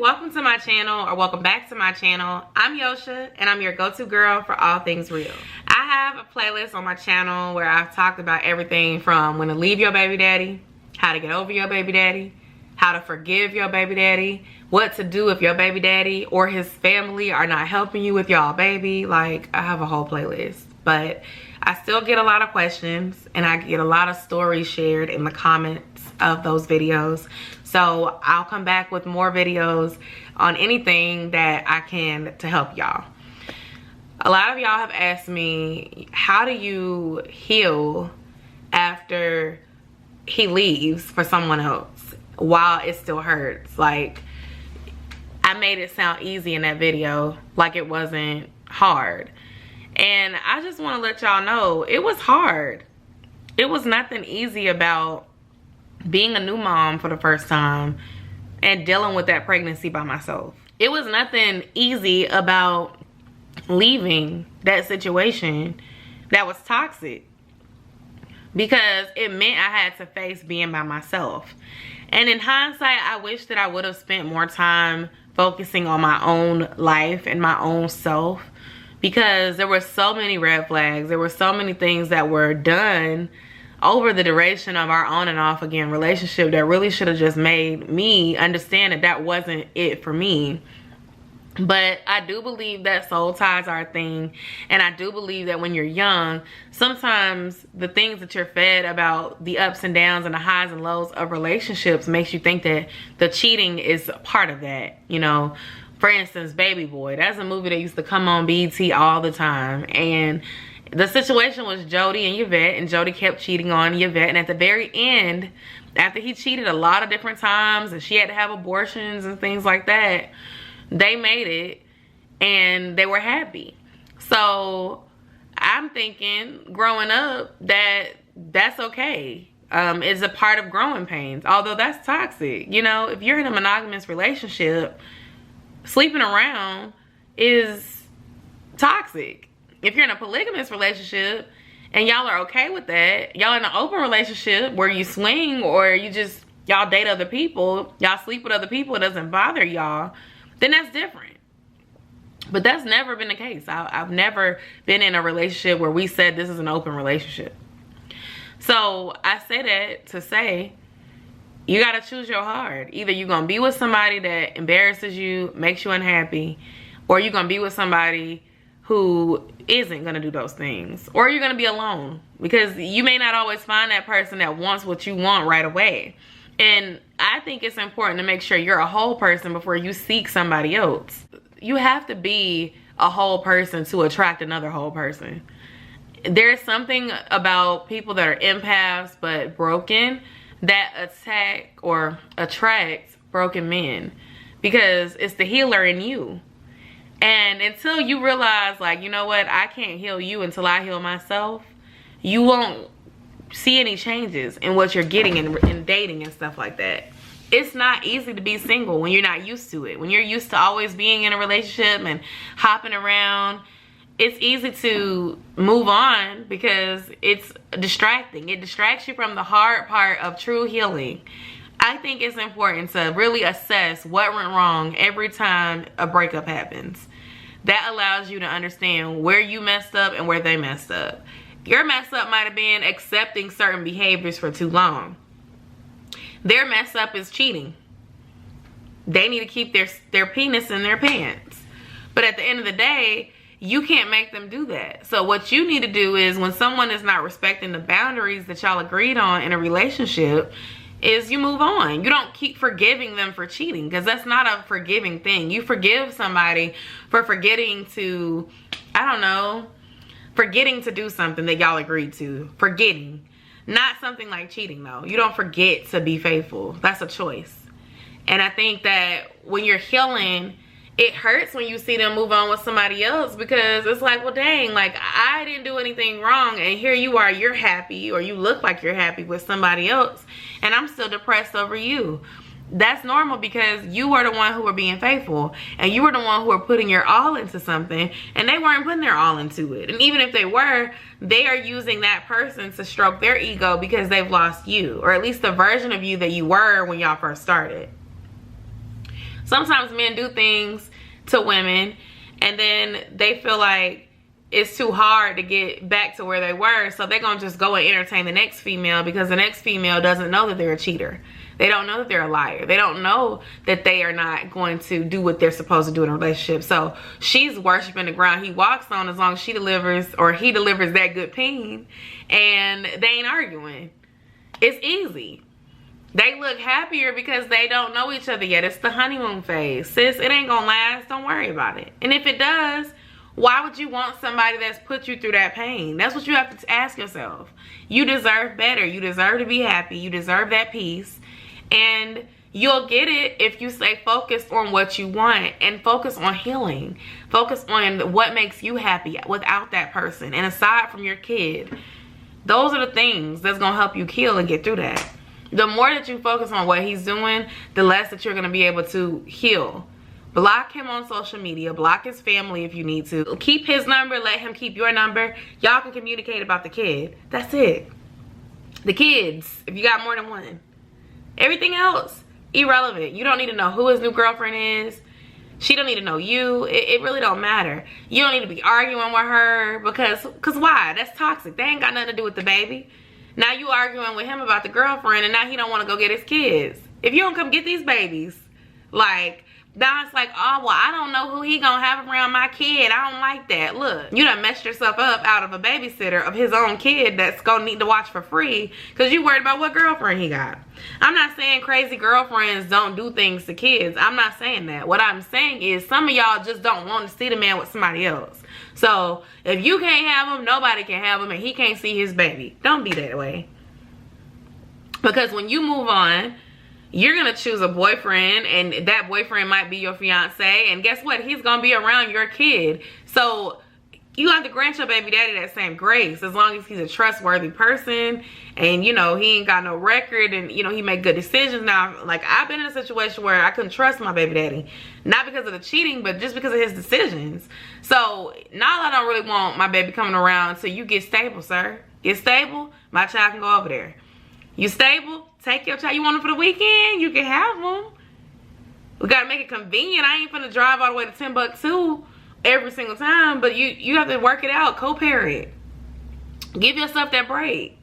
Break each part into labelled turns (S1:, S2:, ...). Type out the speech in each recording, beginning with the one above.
S1: welcome to my channel, or welcome back to my channel. I'm Yosha, and I'm your go-to girl for all things real. I have a playlist on my channel where I've talked about everything from when to leave your baby daddy, how to get over your baby daddy, how to forgive your baby daddy, what to do if your baby daddy or his family are not helping you with y'all baby. Like, I have a whole playlist. But I still get a lot of questions, and I get a lot of stories shared in the comments of those videos. So I'll come back with more videos on anything that I can to help y'all. A lot of y'all have asked me, how do you heal after he leaves for someone else while it still hurts? Like, I made it sound easy in that video, like it wasn't hard. And I just want to let y'all know, it was hard. It was nothing easy about being a new mom for the first time and dealing with that pregnancy by myself. It was nothing easy about leaving that situation that was toxic, because it meant I had to face being by myself. And in hindsight, I wish that I would have spent more time focusing on my own life and my own self, because there were so many red flags. There were so many things that were done over the duration of our on and off again relationship that really should have just made me understand that that wasn't it for me. But I do believe that soul ties are a thing, and I do believe that when you're young, sometimes the things that you're fed about the ups and downs and the highs and lows of relationships makes you think that the cheating is a part of that. You know, for instance, Baby Boy, that's a movie that used to come on BET all the time, and the situation was Jody and Yvette, and Jody kept cheating on Yvette, and at the very end, after he cheated a lot of different times and she had to have abortions and things like that, they made it and they were happy. So I'm thinking, growing up, that that's okay. It's a part of growing pains, although that's toxic. You know, if you're in a monogamous relationship, sleeping around is toxic. If you're in a polygamous relationship and y'all are okay with that, y'all in an open relationship where you swing or y'all date other people, y'all sleep with other people, it doesn't bother y'all, then that's different. But that's never been the case. I've never been in a relationship where we said this is an open relationship. So I say that to say, you gotta choose your heart. Either you're gonna be with somebody that embarrasses you, makes you unhappy, or you're gonna be with somebody who isn't gonna do those things, or you're gonna be alone, because you may not always find that person that wants what you want right away. And I think it's important to make sure you're a whole person before you seek somebody else. You have to be a whole person to attract another whole person. There's something about people that are empaths but broken that attack or attract broken men, because it's the healer in you. And until you realize, like, you know what, I can't heal you until I heal myself, you won't see any changes in what you're getting in dating and stuff like that. It's not easy to be single when you're not used to it. When you're used to always being in a relationship and hopping around, it's easy to move on because it's distracting. It distracts you from the hard part of true healing. I think it's important to really assess what went wrong every time a breakup happens. That allows you to understand where you messed up and where they messed up. Your mess up might have been accepting certain behaviors for too long. Their mess up is cheating. They need to keep their penis in their pants. But at the end of the day, you can't make them do that. So what you need to do is, when someone is not respecting the boundaries that y'all agreed on in a relationship, is you move on. You don't keep forgiving them for cheating, because that's not a forgiving thing. You forgive somebody for forgetting to, I don't know, forgetting to do something that y'all agreed to. Forgetting. Not something like cheating, though. You don't forget to be faithful. That's a choice. And I think that when you're healing, it hurts when you see them move on with somebody else, because it's like, well, dang, like, I didn't do anything wrong, and here you are, you're happy, or you look like you're happy with somebody else, and I'm still depressed over you. That's normal, because you were the one who were being faithful, and you were the one who were putting your all into something, and they weren't putting their all into it. And even if they were, they are using that person to stroke their ego because they've lost you, or at least the version of you that you were when y'all first started. Sometimes men do things to women and then they feel like it's too hard to get back to where they were, so they're gonna just go and entertain the next female because the next female doesn't know that they're a cheater. They don't know that they're a liar. They don't know that they are not going to do what they're supposed to do in a relationship. So she's worshiping the ground he walks on as long as she delivers, or he delivers that good peen, and they ain't arguing. It's easy. They look happier because they don't know each other yet. It's the honeymoon phase. Sis, it ain't gonna last. Don't worry about it. And if it does, why would you want somebody that's put you through that pain? That's what you have to ask yourself. You deserve better. You deserve to be happy. You deserve that peace. And you'll get it if you stay focused on what you want and focus on healing. Focus on what makes you happy without that person. And aside from your kid, those are the things that's going to help you heal and get through that. The more that you focus on what he's doing, the less that you're going to be able to heal. Block him on social media. Block his family if you need to. Keep his number. Let him keep your number. Y'all can communicate about the kid. That's it. The kids, if you got more than one. Everything else, irrelevant. You don't need to know who his new girlfriend is. She don't need to know you. It really don't matter. You don't need to be arguing with her because why? That's toxic. They ain't got nothing to do with the baby. Now you arguing with him about the girlfriend and now he don't want to go get his kids. If you don't come get these babies, like, now it's like, oh, well, I don't know who he gonna have around my kid. I don't like that. Look, you done messed yourself up out of a babysitter of his own kid that's gonna need to watch for free because you worried about what girlfriend he got. I'm not saying crazy girlfriends don't do things to kids. I'm not saying that. What I'm saying is some of y'all just don't want to see the man with somebody else. So if you can't have him, nobody can have him, and he can't see his baby. Don't be that way. Because when you move on, you're gonna choose a boyfriend, and that boyfriend might be your fiance, and guess what? He's gonna be around your kid. So you have to grant your baby daddy that same grace, as long as he's a trustworthy person and, you know, he ain't got no record and, you know, he make good decisions. Now, like, I've been in a situation where I couldn't trust my baby daddy, not because of the cheating, but just because of his decisions. So now I don't really want my baby coming around until you get stable, sir. Get stable, my child can go over there. You stable? Take your child. You want them for the weekend? You can have them. We gotta make it convenient. I ain't finna drive all the way to Timbuktu every single time, but you have to work it out, co-parent. Give yourself that break.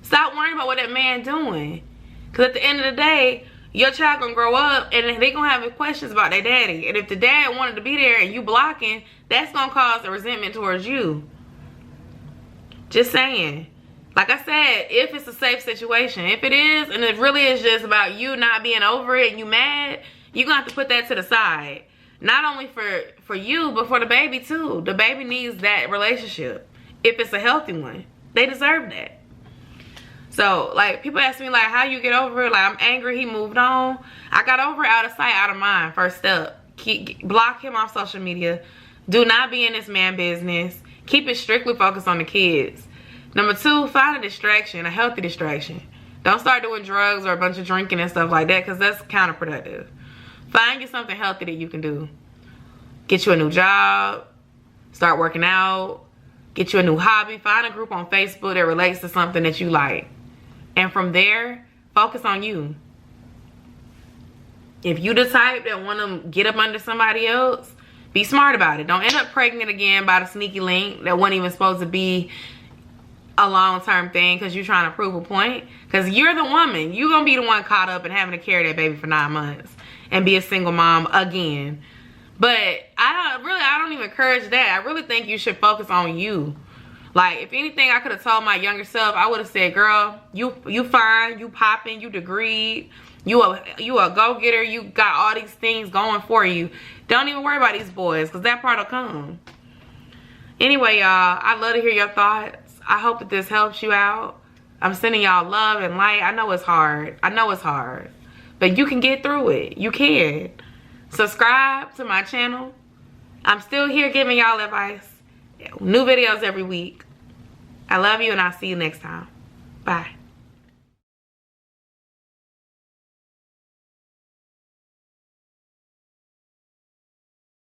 S1: Stop worrying about what that man doing. Because at the end of the day, your child gonna grow up and they gonna have questions about their daddy. And if the dad wanted to be there and you blocking, that's gonna cause a resentment towards you. Just saying. Like I said, if it's a safe situation. If it is, and it really is just about you not being over it and you mad, you're gonna have to put that to the side. Not only for you, but for the baby too. The baby needs that relationship. If it's a healthy one, they deserve that. So, like, people ask me, like, how you get over it? Like, I'm angry, he moved on. I got over it out of sight, out of mind. First step. Block him off social media. Do not be in this man business. Keep it strictly focused on the kids. Number 2, find a distraction, a healthy distraction. Don't start doing drugs or a bunch of drinking and stuff like that, because that's counterproductive. Find you something healthy that you can do. Get you a new job. Start working out. Get you a new hobby. Find a group on Facebook that relates to something that you like. And from there, focus on you. If you the type that want to get up under somebody else, be smart about it. Don't end up pregnant again by the sneaky link that wasn't even supposed to be a long-term thing because you're trying to prove a point. Because you're the woman. You're going to be the one caught up in having to carry that baby for 9 months and be a single mom again. But I don't even encourage that. I really think you should focus on you. Like, if anything, I could have told my younger self, I would have said, girl, you fine, you popping, you degreed, you a go-getter, you got all these things going for you. Don't even worry about these boys, because that part will come. Anyway, y'all, I'd love to hear your thoughts. I hope that this helps you out. I'm sending y'all love and light. I know it's hard. I know it's hard. But you can get through it. You can. Subscribe to my channel. I'm still here giving y'all advice. New videos every week. I love you and I'll see you next time. Bye.